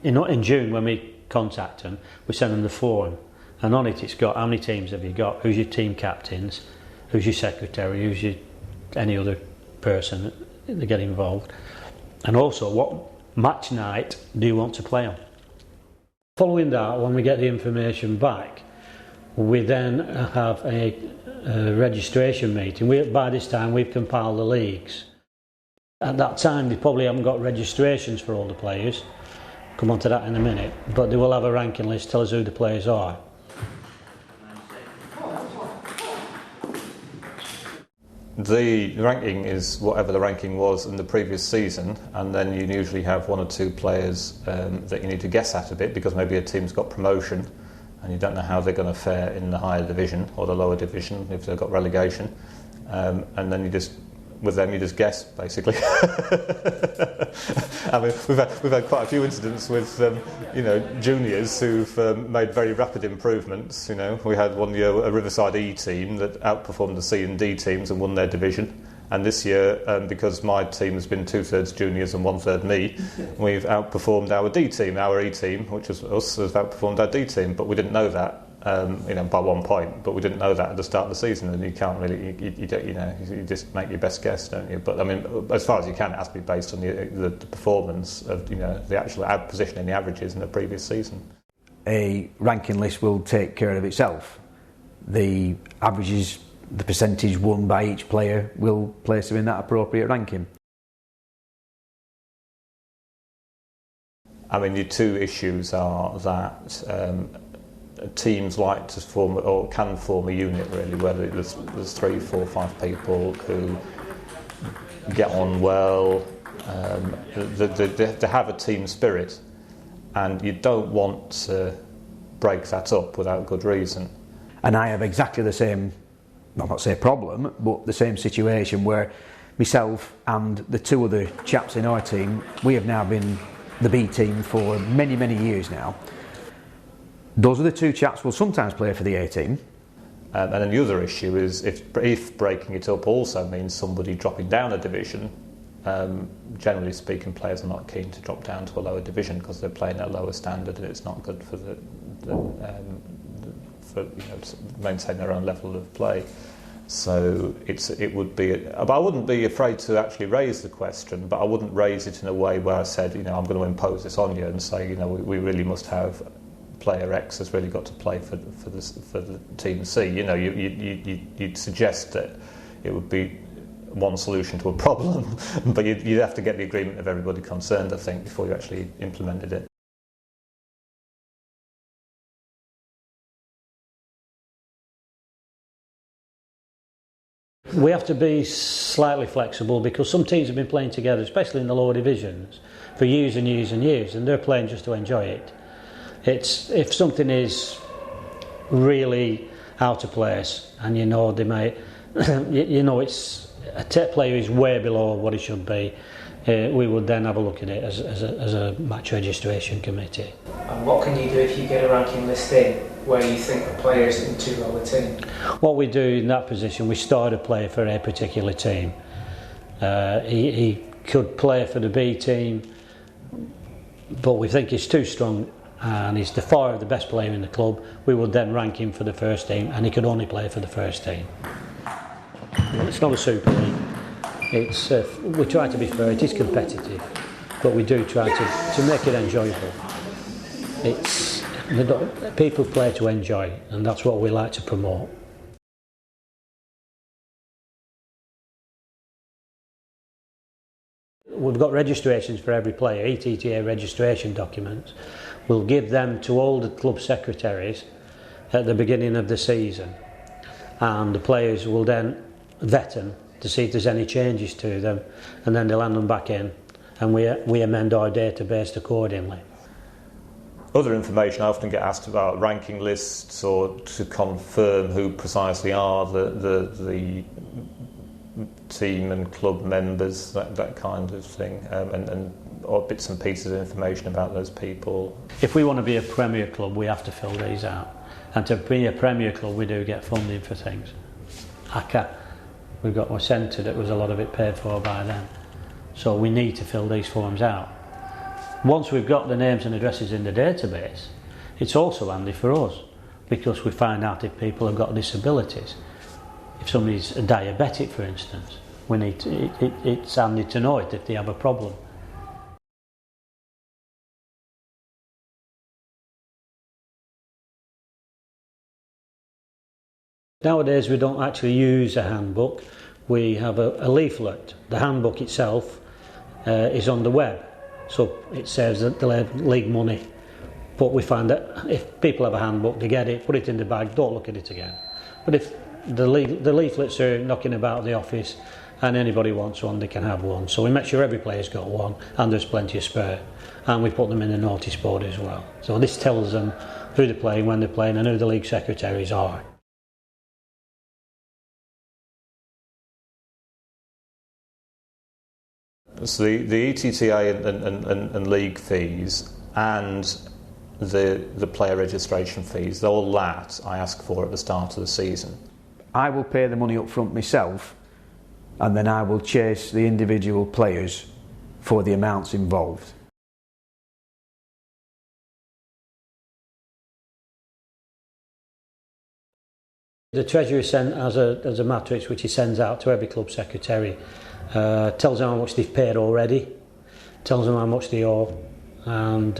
in June when we contact them, we send them the form, and on it it's got how many teams have you got, who's your team captains, who's your secretary, who's your any other person that get involved, and also what match night do you want to play on. Following that, when we get the information back, we then have a registration meeting. By this time we've compiled the leagues. At that time they probably haven't got registrations for all the players, come on to that in a minute, but they will have a ranking list, tell us who the players are. The ranking is whatever the ranking was in the previous season, and then you usually have one or two players that you need to guess at a bit, because maybe a team's got promotion and you don't know how they're going to fare in the higher division or the lower division if they've got relegation, and then you just guess basically. I mean, we've had quite a few incidents with juniors who've made very rapid improvements. We had one year a Riverside E team that outperformed the C and D teams and won their division. And this year, because my team has been 2/3 juniors and 1/3 me, we've outperformed our D team. Our E team, which was us, has outperformed our D team, but we didn't know that. By 1 point, but we didn't know that at the start of the season, and you can't really, you just make your best guess, don't you? But I mean, as far as you can, it has to be based on the performance of the actual position in the averages in the previous season. A ranking list will take care of itself. The averages, the percentage won by each player, will place them in that appropriate ranking. I mean, your two issues are that teams like to form or can form a unit, really, where there's 3, 4, 5 people who get on well. They have a team spirit, and you don't want to break that up without good reason. And I have exactly the same, I'll not say problem, but the same situation where myself and the two other chaps in our team, we have now been the B team for many, many years now. Those are the two chaps will sometimes play for the A team. And then the other issue is if breaking it up also means somebody dropping down a division, generally speaking, players are not keen to drop down to a lower division because they're playing at a lower standard, and it's not good for to maintain their own level of play. So it would be. But I wouldn't be afraid to actually raise the question, but I wouldn't raise it in a way where I said, I'm going to impose this on you and say, we really must have. Player X has really got to play for the team C. You'd suggest that it would be one solution to a problem, but you'd have to get the agreement of everybody concerned, I think, before you actually implemented it. We have to be slightly flexible because some teams have been playing together, especially in the lower divisions, for years and years and years, and they're playing just to enjoy it. If something is really out of place and they may, it's a player is way below what it should be, we would then have a look at it as a match registration committee. And what can you do if you get a ranking list in where you think the player's in too low a team? What we do in that position, we start a player for a particular team. He could play for the B team, but we think he's too strong and he's far the best player in the club. We would then rank him for the first team, and he could only play for the first team. It's not a super league. We try to be fair. It is competitive, but we do try to make it enjoyable. People play to enjoy, and that's what we like to promote. We've got registrations for every player, ETTA registration documents. We'll give them to all the club secretaries at the beginning of the season, and the players will then vet them to see if there's any changes to them, and then they'll hand them back in, and we amend our database accordingly. Other information I often get asked about ranking lists, or to confirm who precisely are the team and club members, that kind of thing, or bits and pieces of information about those people. If we want to be a Premier club, we have to fill these out, and to be a Premier club we do get funding for things. ACCA, we've got a centre that was a lot of it paid for by them, so we need to fill these forms out. Once we've got the names and addresses in the database, it's also handy for us because we find out if people have got disabilities. If somebody's a diabetic, for instance, we need to, it's handy to know it if they have a problem. Nowadays we don't actually use a handbook, we have a leaflet. The handbook itself is on the web, so it saves the league money. But we find that if people have a handbook, they get it, put it in the bag, don't look at it again. But if the leaflets are knocking about the office and anybody wants one, they can have one. So we make sure every player's got one and there's plenty of spare. And we put them in the notice board as well. So this tells them who they're playing, when they're playing and who the league secretaries are. So the ETTA and league fees and the player registration fees, all that I ask for at the start of the season. I will pay the money up front myself, and then I will chase the individual players for the amounts involved. The Treasurer has a matrix which he sends out to every club secretary. Tells them how much they've paid already, tells them how much they owe, and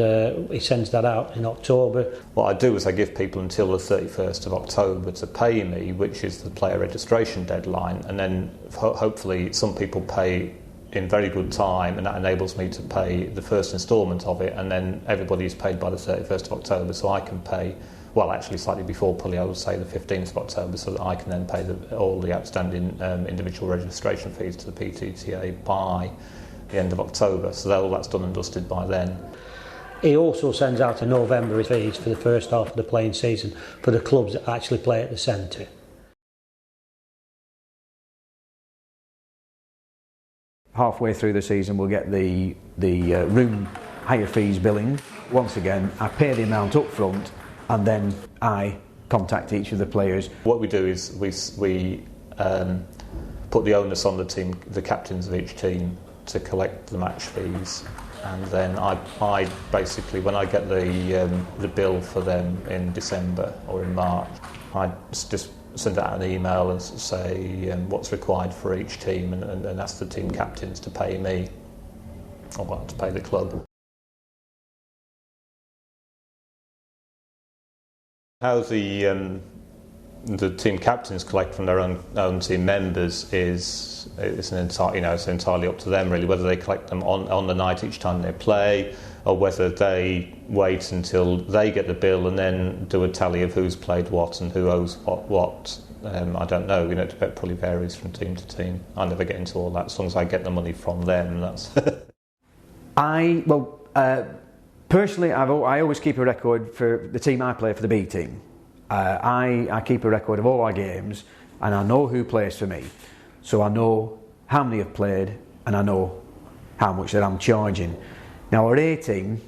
he sends that out in October. What I do is I give people until the 31st of October to pay me, which is the player registration deadline, and then hopefully some people pay in very good time, and that enables me to pay the first instalment of it, and then everybody is paid by the 31st of October, so I can pay, well actually slightly before probably I would say the 15th of October, so that I can then pay all the outstanding individual registration fees to the PTTA by the end of October, so all that's done and dusted by then. He also sends out a November fees for the first half of the playing season for the clubs that actually play at the centre. Halfway through the season we'll get the room hire fees billing. Once again I pay the amount up front and then I contact each of the players. What we do is we put the onus on the team, the captains of each team, to collect the match fees, and then I basically, when I get the bill for them in December or in March, I just send out an email and say what's required for each team, and ask the team captains to pay me, or to pay the club. How the team captains collect from their own team members is it's entirely up to them really, whether they collect them on the night each time they play, or whether they wait until they get the bill and then do a tally of who's played what and who owes what. I don't know. It probably varies from team to team. I never get into all that. As long as I get the money from them, that's. Personally, I always keep a record for the team I play for, the B team. I keep a record of all our games, and I know who plays for me. So I know how many have played, and I know how much that I'm charging. Now our A team,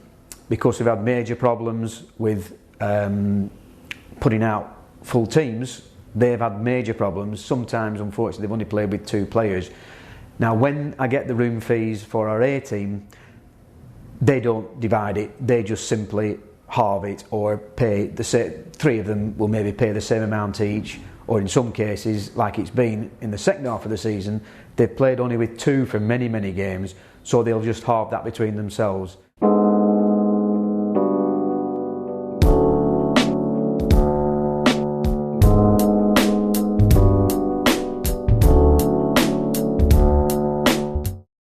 because we've had major problems with putting out full teams, they've had major problems. Sometimes, unfortunately, they've only played with 2 players. Now when I get the room fees for our A team, they don't divide it, they just simply halve it, or pay the same. 3 of them will maybe pay the same amount each, or in some cases, like it's been in the second half of the season, they've played only with 2 for many games, so they'll just halve that between themselves.